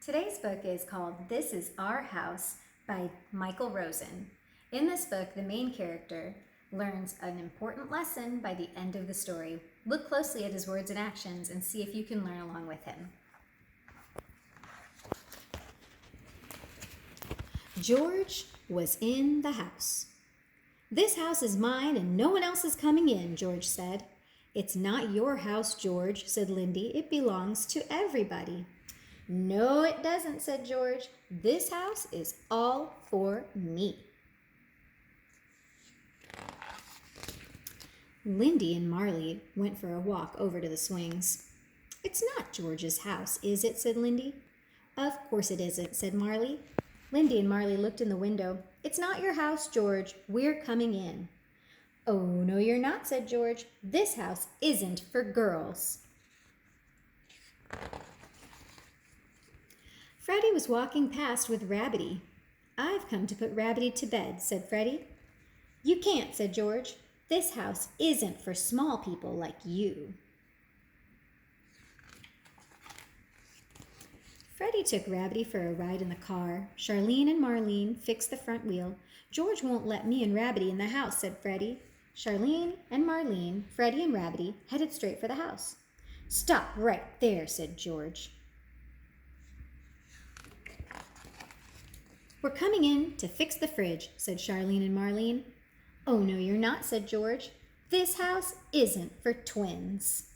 Today's book is called This Is Our House by Michael Rosen. In this book, the main character learns an important lesson by the end of the story. Look closely at his words and actions and see if you can learn along with him. George was in the house. "This house is mine and no one else is coming in," George said. "It's not your house, George," said Lindy. "It belongs to everybody." "No, it doesn't," said George. "This house is all for me." Lindy and Marley went for a walk over to the swings. "It's not George's house, is it?" said Lindy. "Of course it isn't," said Marley. Lindy and Marley looked in the window. "It's not your house, George. We're coming in." "Oh, no, you're not," said George. "This house isn't for girls." Freddie was walking past with Rabbity. "I've come to put Rabbity to bed," said Freddie. "You can't," said George. "This house isn't for small people like you." Freddie took Rabbity for a ride in the car. Charlene and Marlene fixed the front wheel. "George won't let me and Rabbity in the house," said Freddie. Charlene and Marlene, Freddie and Rabbity headed straight for the house. "Stop right there," said George. "We're coming in to fix the fridge," said Charlene and Marlene. "Oh, no, you're not," said George. "This house isn't for twins."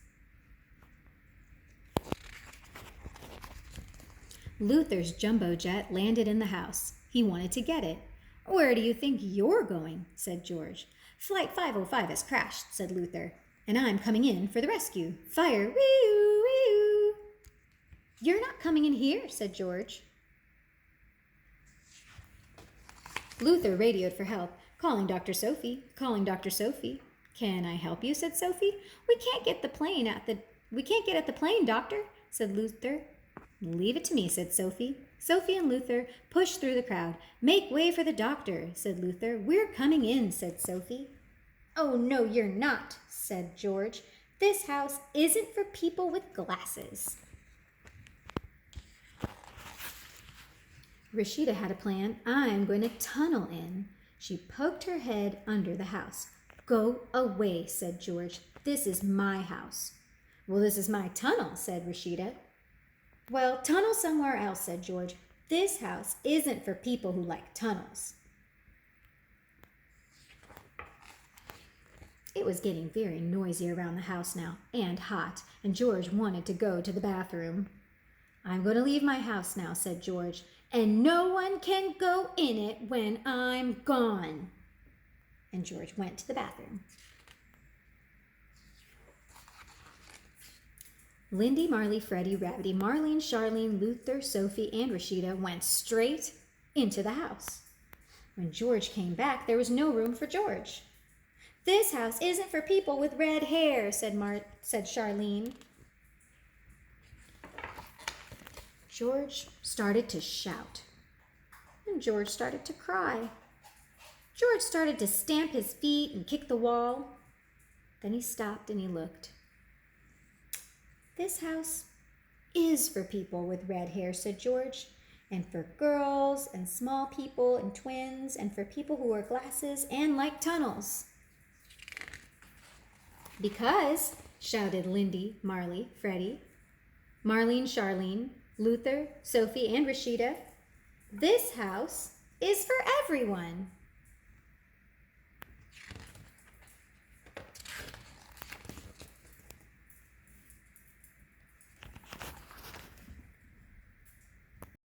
Luther's jumbo jet landed in the house. He wanted to get it. "Where do you think you're going?" said George. "Flight 505 has crashed," said Luther, "and I'm coming in for the rescue. Fire, wee-oo, wee-oo." "You're not coming in here," said George. Luther radioed for help. "Calling Dr. Sophie, calling Dr. Sophie." "Can I help you?" said Sophie. We can't get at the plane, Doctor," said Luther. "Leave it to me," said Sophie. Sophie and Luther pushed through the crowd. "Make way for the doctor," said Luther. "We're coming in," said Sophie. "Oh, no, you're not," said George. "This house isn't for people with glasses." Rashida had a plan. "I'm going to tunnel in." She poked her head under the house. "Go away," said George. "This is my house." "Well, this is my tunnel," said Rashida. "Well, tunnel somewhere else," said George. "This house isn't for people who like tunnels." It was getting very noisy around the house now, and hot, and George wanted to go to the bathroom. "I'm going to leave my house now," said George, "and no one can go in it when I'm gone." And George went to the bathroom. Lindy, Marley, Freddie, Rabbity, Marlene, Charlene, Luther, Sophie, and Rashida went straight into the house. When George came back, there was no room for George. "This house isn't for people with red hair," said Charlene. George started to shout, and George started to cry. George started to stamp his feet and kick the wall. Then he stopped and he looked. "This house is for people with red hair," said George, "and for girls and small people and twins and for people who wear glasses and like tunnels." "Because," shouted Lindy, Marley, Freddie, Marlene, Charlene, Luther, Sophie, and Rashida, "this house is for everyone."